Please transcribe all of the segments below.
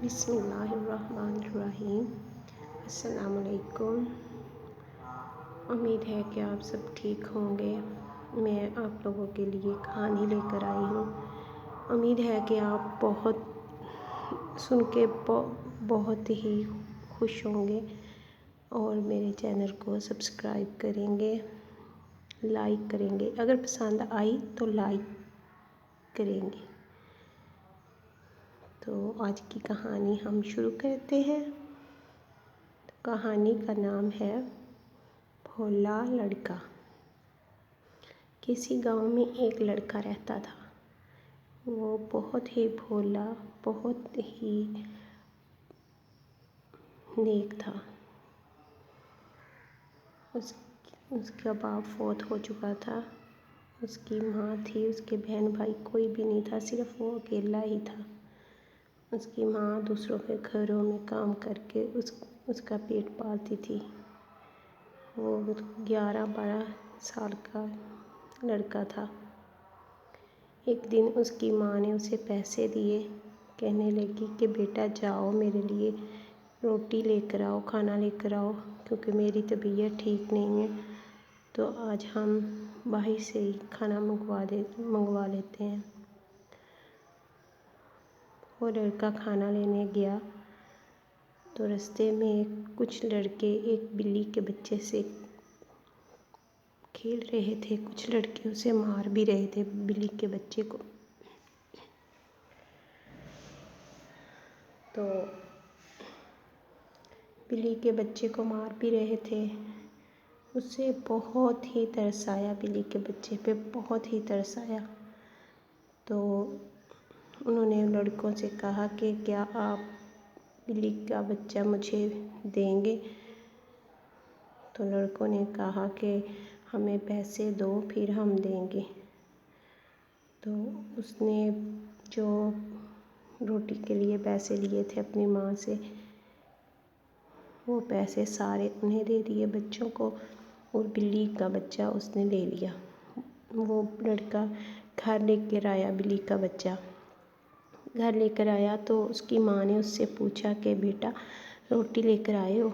بسم اللہ الرحمن الرحیم۔ السلام علیکم۔ امید ہے کہ آپ سب ٹھیک ہوں گے۔ میں آپ لوگوں کے لیے کہانی لے کر آئی ہوں۔ امید ہے کہ آپ سن کے بہت ہی خوش ہوں گے اور میرے چینل کو سبسکرائب کریں گے، لائک کریں گے۔ اگر پسند آئی تو لائک کریں گے۔ تو آج کی کہانی ہم شروع کرتے ہیں۔ کہانی کا نام ہے بھولا لڑکا۔ کسی گاؤں میں ایک لڑکا رہتا تھا۔ وہ بہت ہی بھولا، بہت ہی نیک تھا۔ اس کا باپ فوت ہو چکا تھا۔ اس کی ماں تھی، اس کے بہن بھائی کوئی بھی نہیں تھا، صرف وہ اکیلا ہی تھا۔ اس کی ماں دوسروں کے گھروں میں کام کر کے اس کا پیٹ پالتی تھی۔ وہ 11-12 سال کا لڑکا تھا۔ ایک دن اس کی ماں نے اسے پیسے دیے، کہنے لگی کہ بیٹا جاؤ میرے لیے روٹی لے کر آؤ، کھانا لے کر آؤ، کیونکہ میری طبیعت ٹھیک نہیں ہے، تو آج ہم باہر سے ہی کھانا منگوا لیتے ہیں۔ وہ لڑکا کھانا لینے گیا تو راستے میں کچھ لڑکے ایک بلی کے بچے سے کھیل رہے تھے۔ کچھ لڑکے اسے مار بھی رہے تھے، بلی کے بچے کو۔ تو بلی کے بچے کو مار بھی رہے تھے۔ اسے بہت ہی ترس آیا، بلی کے بچے پہ بہت ہی ترس آیا۔ تو انہوں نے لڑکوں سے کہا کہ کیا آپ بلی کا بچہ مجھے دیں گے؟ تو لڑکوں نے کہا کہ ہمیں پیسے دو پھر ہم دیں گے۔ تو اس نے جو روٹی کے لیے پیسے لیے تھے اپنی ماں سے، وہ پیسے سارے انہیں دے دیے بچوں کو، اور بلی کا بچہ اس نے لے لیا۔ وہ لڑکا گھر لے کر آیا، بلی کا بچہ گھر لے کر آیا تو اس کی ماں نے اس سے پوچھا کہ بیٹا روٹی لے کر آئے ہو؟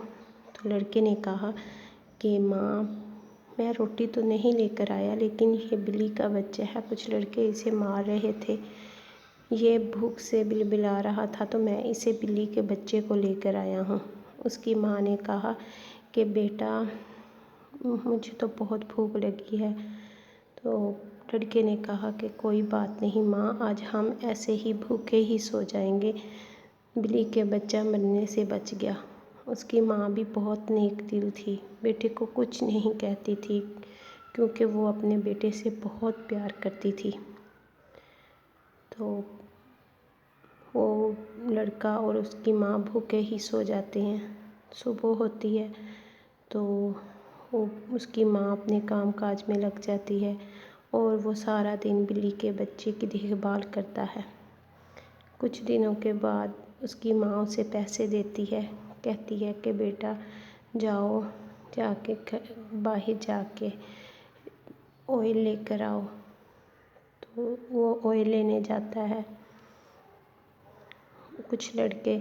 تو لڑکے نے کہا کہ ماں میں روٹی تو نہیں لے کر آیا، لیکن یہ بلی کا بچہ ہے، کچھ لڑکے اسے مار رہے تھے، یہ بھوک سے بلبلا رہا تھا تو میں اسے بلی کے بچے کو لے کر آیا ہوں۔ اس کی ماں نے کہا کہ بیٹا مجھے تو بہت بھوک لگی ہے۔ تو لڑکے نے کہا کہ کوئی بات نہیں ماں، آج ہم ایسے ہی بھوکے ہی سو جائیں گے۔ بلی کے بچہ مرنے سے بچ گیا۔ اس کی ماں بھی بہت نیک دل تھی، بیٹے کو کچھ نہیں کہتی تھی، کیونکہ وہ اپنے بیٹے سے بہت پیار کرتی تھی۔ تو وہ لڑکا اور اس کی ماں بھوکے ہی سو جاتے ہیں۔ صبح ہوتی ہے تو اس کی ماں اپنے کام کاج میں لگ جاتی ہے اور وہ سارا دن بلی کے بچے کی دیکھ بھال کرتا ہے۔ کچھ دنوں کے بعد اس کی ماں اسے پیسے دیتی ہے، کہتی ہے کہ بیٹا جاؤ باہر جا کے آئل لے کر آؤ۔ تو وہ آئل لینے جاتا ہے۔ کچھ لڑکے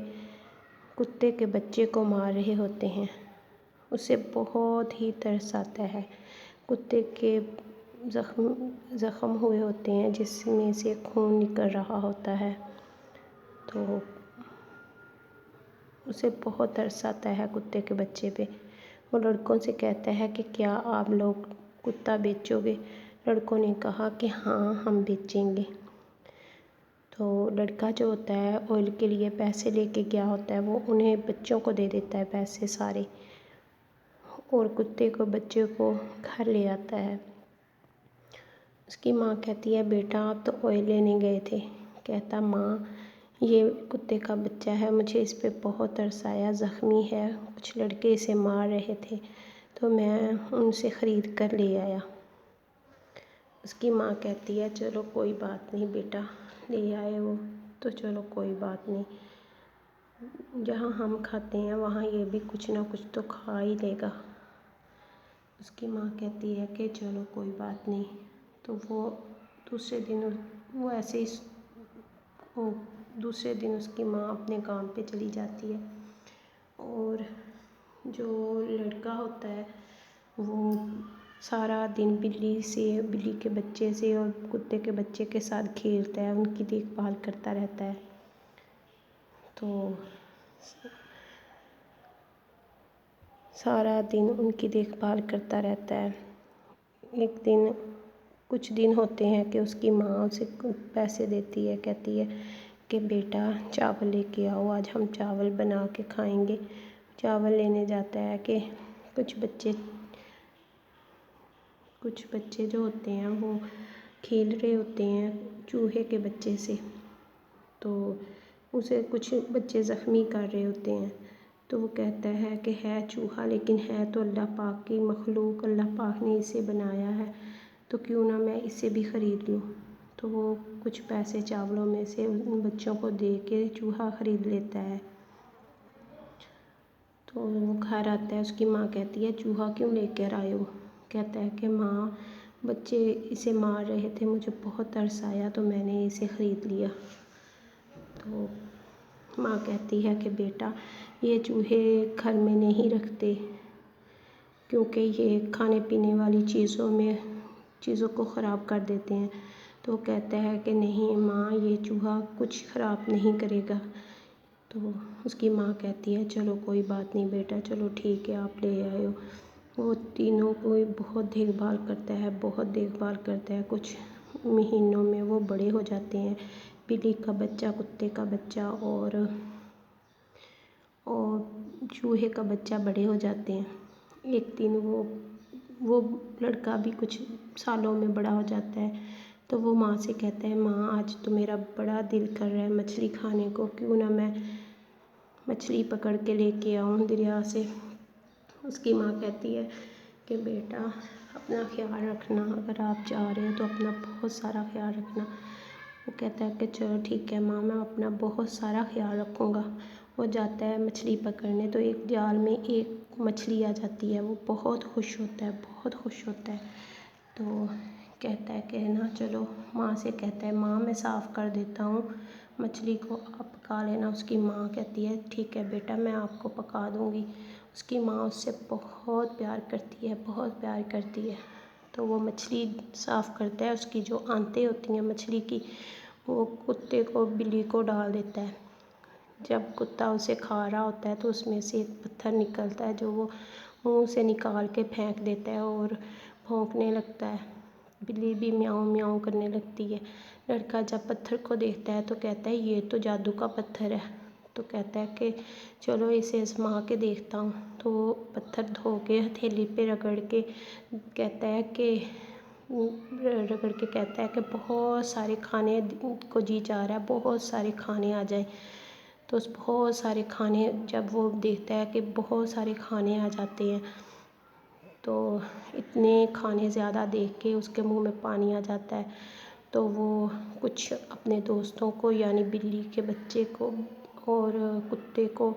کتے کے بچے کو مار رہے ہوتے ہیں۔ اسے بہت ہی ترس آتا ہے۔ کتے کے زخم ہوئے ہوتے ہیں جس میں سے خون نکل رہا ہوتا ہے، تو اسے بہت ترس آتا ہے کتے کے بچے پہ۔ وہ لڑکوں سے کہتا ہے کہ کیا آپ لوگ کتا بیچو گے؟ لڑکوں نے کہا کہ ہاں ہم بیچیں گے۔ تو لڑکا جو ہوتا ہے آئل کے لیے پیسے لے کے گیا ہوتا ہے، وہ انہیں بچوں کو دے دیتا ہے پیسے سارے، اور کتے کو بچے کو گھر لے آتا ہے۔ اس کی ماں کہتی ہے بیٹا آپ تو آئل لینے گئے تھے۔ کہتا ماں یہ کتے کا بچہ ہے، مجھے اس پہ بہت ترس آیا، زخمی ہے، کچھ لڑکے اسے مار رہے تھے تو میں ان سے خرید کر لے آیا۔ اس کی ماں کہتی ہے چلو کوئی بات نہیں بیٹا، لے آئے وہ تو چلو کوئی بات نہیں، جہاں ہم کھاتے ہیں وہاں یہ بھی کچھ نہ کچھ تو کھا ہی لے گا۔ اس کی ماں کہتی ہے کہ چلو کوئی بات نہیں۔ تو وہ دوسرے دن وہ ایسے ہی دوسرے دن اس کی ماں اپنے کام پہ چلی جاتی ہے، اور جو لڑکا ہوتا ہے وہ سارا دن بلی کے بچے سے اور کتے کے بچے کے ساتھ کھیلتا ہے، ان کی دیکھ بھال کرتا رہتا ہے۔ تو سارا دن ان کی دیکھ بھال کرتا رہتا ہے۔ ایک دن کچھ دن ہوتے ہیں کہ اس کی ماں اسے پیسے دیتی ہے، کہتی ہے کہ بیٹا چاول لے کے آؤ، آج ہم چاول بنا کے کھائیں گے۔ چاول لینے جاتا ہے کہ کچھ بچے جو ہوتے ہیں وہ کھیل رہے ہوتے ہیں چوہے کے بچے سے، تو اسے کچھ بچے زخمی کر رہے ہوتے ہیں، تو وہ کہتا ہے کہ ہے چوہا لیکن ہے تو اللہ پاک کی مخلوق، اللہ پاک نے اسے بنایا ہے، تو کیوں نہ میں اسے بھی خرید لوں۔ تو وہ کچھ پیسے چاولوں میں سے ان بچوں کو دے کے چوہا خرید لیتا ہے۔ تو وہ گھر آتا ہے، اس کی ماں کہتی ہے چوہا کیوں لے کر آئے ہو؟ کہتا ہے کہ ماں بچے اسے مار رہے تھے، مجھے بہت ترس آیا تو میں نے اسے خرید لیا۔ تو ماں کہتی ہے کہ بیٹا یہ چوہے گھر میں نہیں رکھتے، کیونکہ یہ کھانے پینے والی چیزوں کو خراب کر دیتے ہیں۔ تو وہ کہتا ہے کہ نہیں ماں، یہ چوہا کچھ خراب نہیں کرے گا۔ تو اس کی ماں کہتی ہے چلو کوئی بات نہیں بیٹا، چلو ٹھیک ہے آپ لے آئے ہو۔ وہ تینوں کو بہت دیکھ بھال کرتا ہے، کچھ مہینوں میں وہ بڑے ہو جاتے ہیں، بلی کا بچہ، کتے کا بچہ اور چوہے کا بچہ بڑے ہو جاتے ہیں۔ ایک دن وہ لڑکا بھی کچھ سالوں میں بڑا ہو جاتا ہے، تو وہ ماں سے کہتا ہے ماں آج تو میرا بڑا دل کر رہا ہے مچھلی کھانے کو، کیوں نہ میں مچھلی پکڑ کے لے کے آؤں دریا سے۔ اس کی ماں کہتی ہے کہ بیٹا اپنا خیال رکھنا، اگر آپ جا رہے ہو تو اپنا بہت سارا خیال رکھنا۔ وہ کہتا ہے کہ چلو ٹھیک ہے ماں، میں اپنا بہت سارا خیال رکھوں گا۔ وہ جاتا ہے مچھلی پکڑنے، تو ایک جال میں ایک مچھلی آ جاتی ہے، وہ بہت خوش ہوتا ہے، تو کہتا ہے کہ نا چلو، ماں سے کہتا ہے ماں میں صاف کر دیتا ہوں مچھلی کو، آپ پکا لینا۔ اس کی ماں کہتی ہے ٹھیک ہے بیٹا، میں آپ کو پکا دوں گی۔ اس کی ماں اس سے بہت پیار کرتی ہے، تو وہ مچھلی صاف کرتا ہے، اس کی جو آنتیں ہوتی ہیں مچھلی کی، وہ کتے کو بلی کو ڈال دیتا ہے۔ جب کتا اسے کھا رہا ہوتا ہے تو اس میں سے ایک پتھر نکلتا ہے جو وہ منہ سے نکال کے پھینک دیتا ہے اور بھونکنے لگتا ہے، بلی بھی میاؤں میاؤں کرنے لگتی ہے۔ لڑکا جب پتھر کو دیکھتا ہے تو کہتا ہے یہ تو جادو کا پتھر ہے، تو کہتا ہے کہ چلو اسے آزما کے دیکھتا ہوں۔ تو وہ پتھر دھو کے ہتھیلی پہ رگڑ کے کہتا ہے کہ بہت سارے کھانے کو جی چاہ رہا ہے، بہت سارے کھانے آ جائیں۔ تو اس بہت سارے کھانے جب وہ دیکھتا ہے کہ بہت سارے کھانے آ جاتے ہیں، تو اتنے کھانے زیادہ دیکھ کے اس کے منہ میں پانی آ جاتا ہے، تو وہ کچھ اپنے دوستوں کو یعنی بلی کے بچے کو اور کتے کو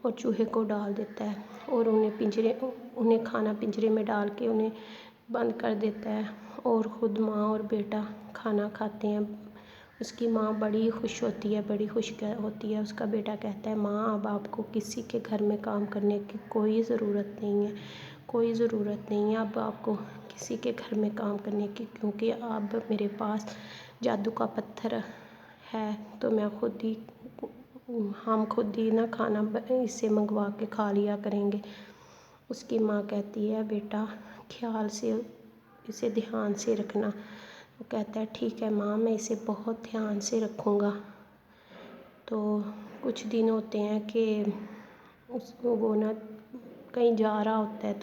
اور چوہے کو ڈال دیتا ہے، اور انہیں کھانا پنجرے میں ڈال کے انہیں بند کر دیتا ہے، اور خود ماں اور بیٹا کھانا کھاتے ہیں۔ اس کی ماں بڑی خوش ہوتی ہے، اس کا بیٹا کہتا ہے ماں اب آپ کو کسی کے گھر میں کام کرنے کی کوئی ضرورت نہیں ہے، اب آپ کو کسی کے گھر میں کام کرنے کی، کیونکہ اب میرے پاس جادو کا پتھر ہے، تو ہم خود ہی نا کھانا اسے منگوا کے کھا لیا کریں گے۔ اس کی ماں کہتی ہے بیٹا خیال سے اسے دھیان سے رکھنا۔ وہ کہتا ہے ٹھیک ہے ماں، میں اسے بہت دھیان سے رکھوں گا۔ تو کچھ دن ہوتے ہیں کہ وہ نا کہیں جا رہا ہوتا ہے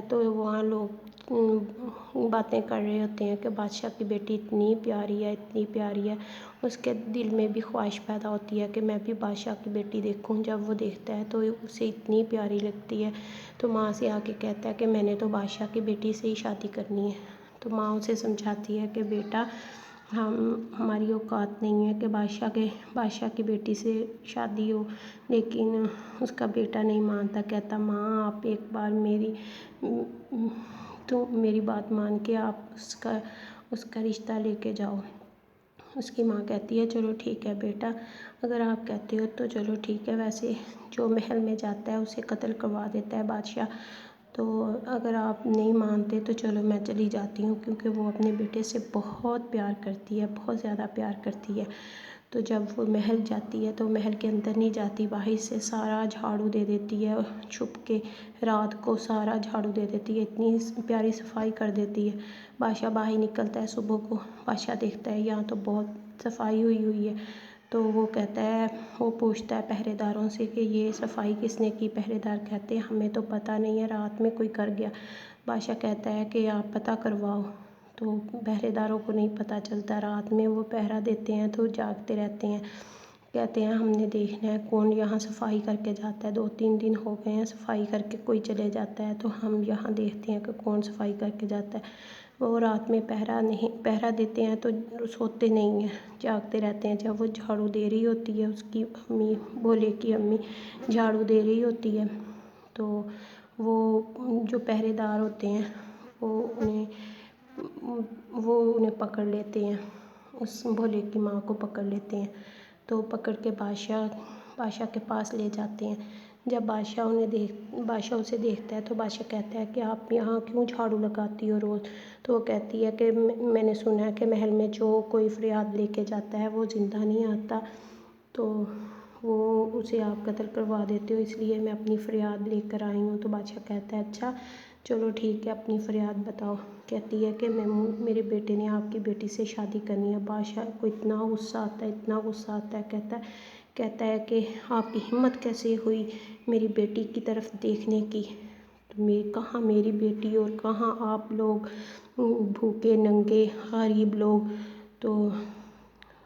تو وہاں لوگ باتیں کر رہے ہوتے ہیں کہ بادشاہ کی بیٹی اتنی پیاری ہے۔ اس کے دل میں بھی خواہش پیدا ہوتی ہے کہ میں بھی بادشاہ کی بیٹی دیکھوں۔ جب وہ دیکھتا ہے تو اسے اتنی پیاری لگتی ہے، تو ماں سے آ کے کہتا ہے کہ میں نے تو بادشاہ کی بیٹی سے ہی شادی کرنی ہے۔ تو ماں اسے سمجھاتی ہے کہ بیٹا ہماری اوقات نہیں ہے کہ بادشاہ کی بیٹی سے شادی ہو، لیکن اس کا بیٹا نہیں مانتا، کہتا ماں آپ ایک بار میری بات مان کے آپ اس کا رشتہ لے کے جاؤ۔ اس کی ماں کہتی ہے چلو ٹھیک ہے بیٹا، اگر آپ کہتے ہو تو چلو ٹھیک ہے، ویسے جو محل میں جاتا ہے اسے قتل کروا دیتا ہے بادشاہ، تو اگر آپ نہیں مانتے تو چلو میں چلی جاتی ہوں، کیونکہ وہ اپنے بیٹے سے بہت پیار کرتی ہے، بہت زیادہ پیار کرتی ہے۔ تو جب وہ محل جاتی ہے تو محل کے اندر نہیں جاتی، باہر سے سارا جھاڑو دے دیتی ہے، چھپ کے رات کو سارا جھاڑو دے دیتی ہے، اتنی پیاری صفائی کر دیتی ہے۔ بادشاہ باہر نکلتا ہے صبح کو، بادشاہ دیکھتا ہے یہاں تو بہت صفائی ہوئی ہے، تو وہ کہتا ہے، وہ پوچھتا ہے پہرے داروں سے کہ یہ صفائی کس نے کی؟ پہرے دار کہتے ہیں ہمیں تو پتہ نہیں ہے، رات میں کوئی کر گیا۔ بادشاہ کہتا ہے کہ آپ پتہ کرواؤ، تو پہرے داروں کو نہیں پتہ چلتا، رات میں وہ پہرا دیتے ہیں تو جاگتے رہتے ہیں، کہتے ہیں ہم نے دیکھنا ہے کون یہاں صفائی کر کے جاتا ہے، 2-3 دن ہو گئے ہیں صفائی کر کے کوئی چلے جاتا ہے تو ہم یہاں دیکھتے ہیں کہ کون صفائی کر کے جاتا ہے۔ وہ رات میں پہرا دیتے ہیں تو سوتے نہیں ہیں، جاگتے رہتے ہیں۔ جب وہ جھاڑو دے رہی ہوتی ہے، اس کی امی، بھولے کی امی جھاڑو دے رہی ہوتی ہے، تو وہ جو پہرے دار ہوتے ہیں وہ انہیں پکڑ لیتے ہیں، اس بھولے کی ماں کو پکڑ لیتے ہیں، تو پکڑ کے بادشاہ کے پاس لے جاتے ہیں۔ جب بادشاہ اسے دیکھتا ہے تو بادشاہ کہتا ہے کہ آپ یہاں کیوں جھاڑو لگاتی ہو روز؟ تو وہ کہتی ہے کہ میں نے سنا ہے کہ محل میں جو کوئی فریاد لے کے جاتا ہے وہ زندہ نہیں آتا، تو وہ اسے آپ قتل کروا دیتے ہو، اس لیے میں اپنی فریاد لے کر آئی ہوں۔ تو بادشاہ کہتا ہے اچھا چلو ٹھیک ہے، اپنی فریاد بتاؤ۔ کہتی ہے کہ میرے بیٹے نے آپ کی بیٹی سے شادی کرنی ہے۔ بادشاہ کو اتنا غصہ آتا ہے، اتنا غصہ آتا ہے، کہتا ہے کہ آپ کی ہمت کیسے ہوئی میری بیٹی کی طرف دیکھنے کی؟ کہاں میری بیٹی اور کہاں آپ لوگ بھوکے ننگے غریب لوگ؟ تو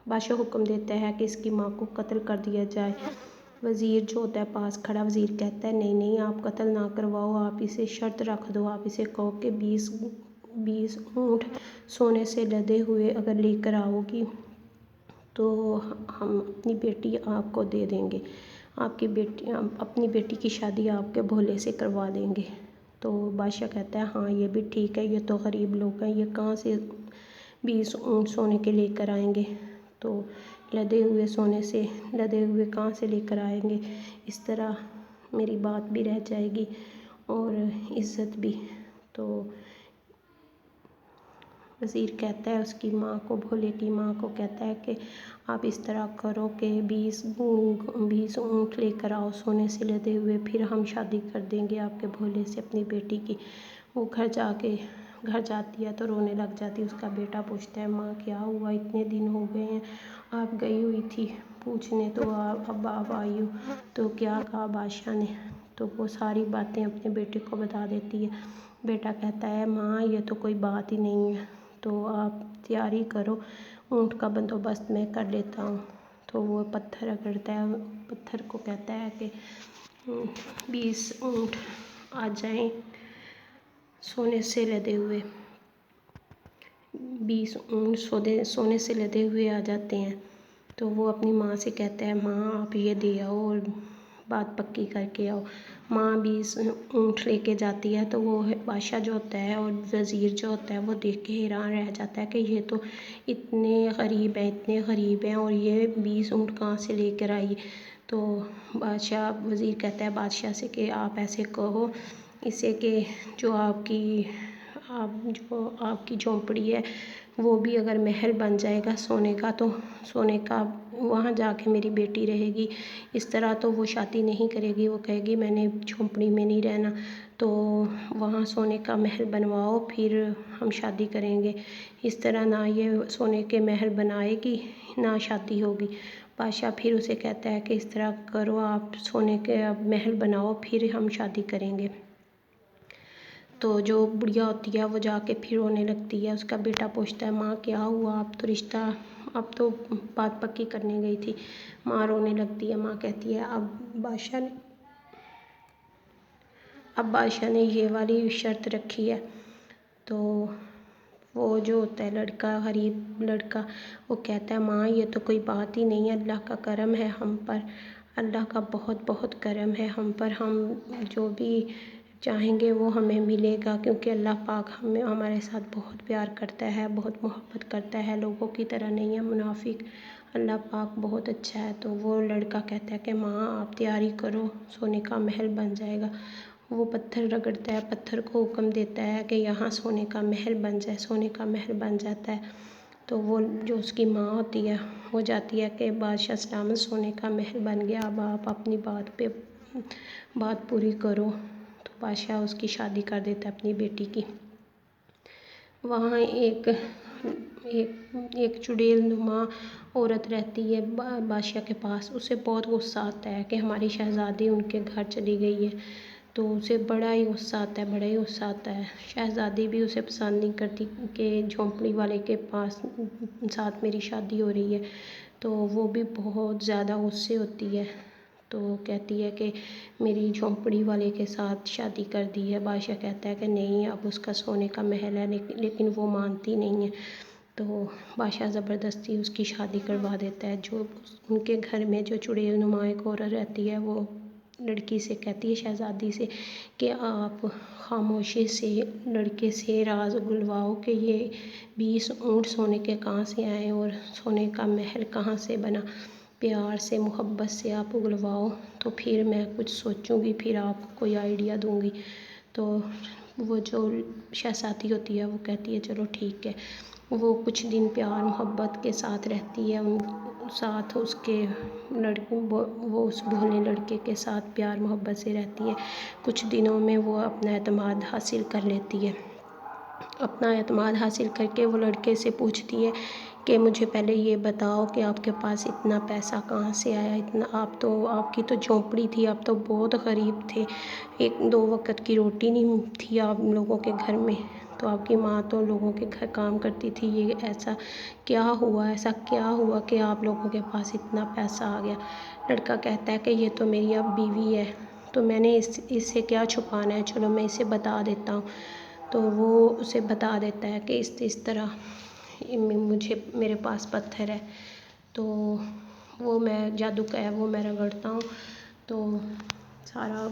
بادشاہ حکم دیتا ہے کہ اس کی ماں کو قتل کر دیا جائے۔ وزیر جو ہوتا ہے پاس کھڑا، وزیر کہتا ہے نہیں آپ قتل نہ کرواؤ، آپ اسے شرط رکھ دو، آپ اسے کہو کہ 20 اونٹ سونے سے لدے ہوئے اگر لے کر آؤ گی تو ہم اپنی بیٹی آپ کو دے دیں گے، اپنی بیٹی کی شادی آپ کے بھولے سے کروا دیں گے۔ تو بادشاہ کہتا ہے ہاں یہ بھی ٹھیک ہے، یہ تو غریب لوگ ہیں، یہ کہاں سے 20 اونٹ سونے کے لے کر آئیں گے؟ تو لدے ہوئے کہاں سے لے کر آئیں گے؟ اس طرح میری بات بھی رہ جائے گی اور عزت بھی۔ تو وزیر کہتا ہے اس کی ماں کو، بھولے کی ماں کو کہتا ہے کہ آپ اس طرح کرو کہ 20 اونٹ لے کر آؤ سونے سے لدے ہوئے، پھر ہم شادی کر دیں گے آپ کے بھولے سے اپنی بیٹی کی۔ وہ گھر جاتی ہے تو رونے لگ جاتی ہے۔ اس کا بیٹا پوچھتا ہے ماں کیا ہوا، اتنے دن ہو گئے ہیں، آپ گئی ہوئی تھی پوچھنے تو اب آپ آئی ہو، تو کیا کہا بادشاہ نے؟ تو وہ ساری باتیں اپنے بیٹے کو بتا دیتی ہے۔ بیٹا کہتا ہے ماں یہ تو کوئی بات ہی نہیں ہے، تو آپ تیاری کرو، اونٹ کا بندوبست میں کر لیتا ہوں۔ تو وہ پتھر رگڑتا ہے، پتھر کو کہتا ہے کہ 20 اونٹ آ جائیں سونے سے لدے ہوئے، 20 اونٹ سونے سے لدے ہوئے آ جاتے ہیں۔ تو وہ اپنی ماں سے کہتا ہے ماں آپ یہ دے آؤ اور بات پکی کر کے آؤ۔ ماں 20 اونٹ لے کے جاتی ہے تو وہ بادشاہ جو ہوتا ہے اور وزیر جو ہوتا ہے وہ دیکھ کے حیران رہ جاتا ہے کہ یہ تو اتنے غریب ہیں اور یہ 20 اونٹ کہاں سے لے کر آئی؟ تو وزیر کہتا ہے بادشاہ سے کہ آپ ایسے کہو اسے کہ جو آپ کی جھونپڑی ہے وہ بھی اگر محل بن جائے گا سونے کا تو سونے کا وہاں جا کے میری بیٹی رہے گی، اس طرح تو وہ شادی نہیں کرے گی، وہ کہے گی میں نے جھونپڑی میں نہیں رہنا، تو وہاں سونے کا محل بنواؤ پھر ہم شادی کریں گے، اس طرح نہ یہ سونے کے محل بنائے گی نہ شادی ہوگی۔ بادشاہ پھر اسے کہتا ہے کہ اس طرح کرو، آپ سونے کے محل بناؤ پھر ہم شادی کریں گے۔ تو جو بڑھیا ہوتی ہے وہ جا کے پھر رونے لگتی ہے۔ اس کا بیٹا پوچھتا ہے ماں کیا ہوا، اب تو بات پکی کرنے گئی تھی۔ ماں رونے لگتی ہے، ماں کہتی ہے اب بادشاہ نے یہ والی شرط رکھی ہے۔ تو وہ جو ہوتا ہے لڑکا، غریب لڑکا، وہ کہتا ہے ماں یہ تو کوئی بات ہی نہیں ہے، اللہ کا کرم ہے ہم پر، اللہ کا بہت بہت کرم ہے ہم پر، ہم جو بھی چاہیں گے وہ ہمیں ملے گا، کیونکہ اللہ پاک ہمارے ساتھ بہت پیار کرتا ہے، بہت محبت کرتا ہے، لوگوں کی طرح نہیں ہے منافق۔ اللہ پاک بہت اچھا ہے۔ تو وہ لڑکا کہتا ہے کہ ماں آپ تیاری کرو، سونے کا محل بن جائے گا۔ وہ پتھر رگڑتا ہے، پتھر کو حکم دیتا ہے کہ یہاں سونے کا محل بن جائے، سونے کا محل بن جاتا ہے۔ تو وہ جو اس کی ماں ہوتی ہے وہ جاتی ہے کہ بادشاہ سلامت سونے کا محل بن گیا، اب آپ اپنی بات پوری کرو۔ تو بادشاہ اس کی شادی کر دیتا ہے اپنی بیٹی کی۔ وہاں ایک چڑیل نما عورت رہتی ہے بادشاہ کے پاس۔ اسے بہت غصہ آتا ہے کہ ہماری شہزادی ان کے گھر چلی گئی ہے، تو اسے بڑا ہی غصہ آتا ہے۔ شہزادی بھی اسے پسند نہیں کرتی کہ جھونپڑی والے کے ساتھ میری شادی ہو رہی ہے، تو وہ بھی بہت زیادہ غصے ہوتی ہے۔ تو کہتی ہے کہ میری جھونپڑی والے کے ساتھ شادی کر دی ہے۔ بادشاہ کہتا ہے کہ نہیں، اب اس کا سونے کا محل ہے، لیکن وہ مانتی نہیں ہے۔ تو بادشاہ زبردستی اس کی شادی کروا دیتا ہے۔ جو ان کے گھر میں جو چڑیل نما ایک عورت رہتی ہے، وہ لڑکی سے کہتی ہے، شہزادی سے، کہ آپ خاموشی سے لڑکے سے راز اگلواؤ کہ یہ 20 اونٹ سونے کے کہاں سے آئے اور سونے کا محل کہاں سے بنا۔ پیار سے، محبت سے آپ اگلواؤ، تو پھر میں کچھ سوچوں گی، پھر آپ کو کوئی آئیڈیا دوں گی۔ تو وہ جو شہزادی ہوتی ہے وہ کہتی ہے چلو ٹھیک ہے۔ وہ کچھ دن پیار محبت کے ساتھ رہتی ہے، ساتھ اس کے وہ اس بھولے لڑکے کے ساتھ پیار محبت سے رہتی ہے۔ کچھ دنوں میں وہ اپنا اعتماد حاصل کر لیتی ہے۔ اپنا اعتماد حاصل کر کے وہ لڑکے سے پوچھتی ہے کہ مجھے پہلے یہ بتاؤ کہ آپ کے پاس اتنا پیسہ کہاں سے آیا، آپ کی تو جھونپڑی تھی، آپ تو بہت غریب تھے، 2 وقت کی روٹی نہیں تھی آپ لوگوں کے گھر میں، تو آپ کی ماں تو لوگوں کے گھر کام کرتی تھی، یہ ایسا کیا ہوا کہ آپ لوگوں کے پاس اتنا پیسہ آ گیا۔ لڑکا کہتا ہے کہ یہ تو میری اب بیوی ہے، تو میں نے اس سے کیا چھپانا ہے، چلو میں اسے بتا دیتا ہوں۔ تو وہ اسے بتا دیتا ہے کہ اس طرح میرے پاس پتھر ہے، تو وہ میں جادو کا ہے، وہ میں رگڑتا ہوں تو سارا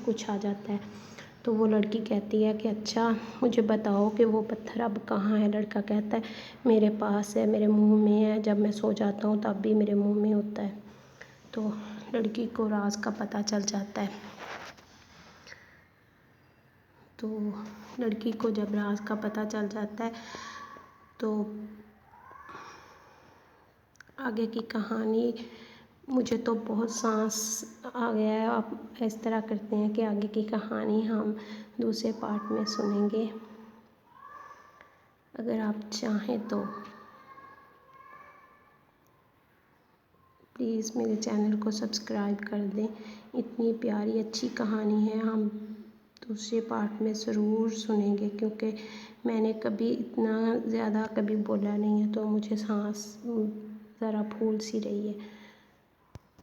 کچھ آ جاتا ہے۔ تو وہ لڑکی کہتی ہے کہ اچھا مجھے بتاؤ کہ وہ پتھر اب کہاں ہے۔ لڑکا کہتا ہے میرے پاس ہے، میرے منہ میں ہے، جب میں سو جاتا ہوں تب بھی میرے منہ میں ہوتا ہے۔ تو لڑکی کو راز کا پتہ چل جاتا ہے۔ تو لڑکی کو جب راز کا پتہ چل جاتا ہے تو آگے کی کہانی، مجھے تو بہت سانس آ گیا ہے۔ آپ اس طرح کرتے ہیں کہ آگے کی کہانی ہم دوسرے پارٹ میں سنیں گے، اگر آپ چاہیں تو پلیز میرے چینل کو سبسکرائب کر دیں۔ اتنی پیاری اچھی کہانی ہے، ہم دوسرے پارٹ میں ضرور سنیں گے، کیونکہ میں نے کبھی اتنا زیادہ کبھی بولا نہیں ہے، تو مجھے سانس ذرا پھول سی رہی ہے۔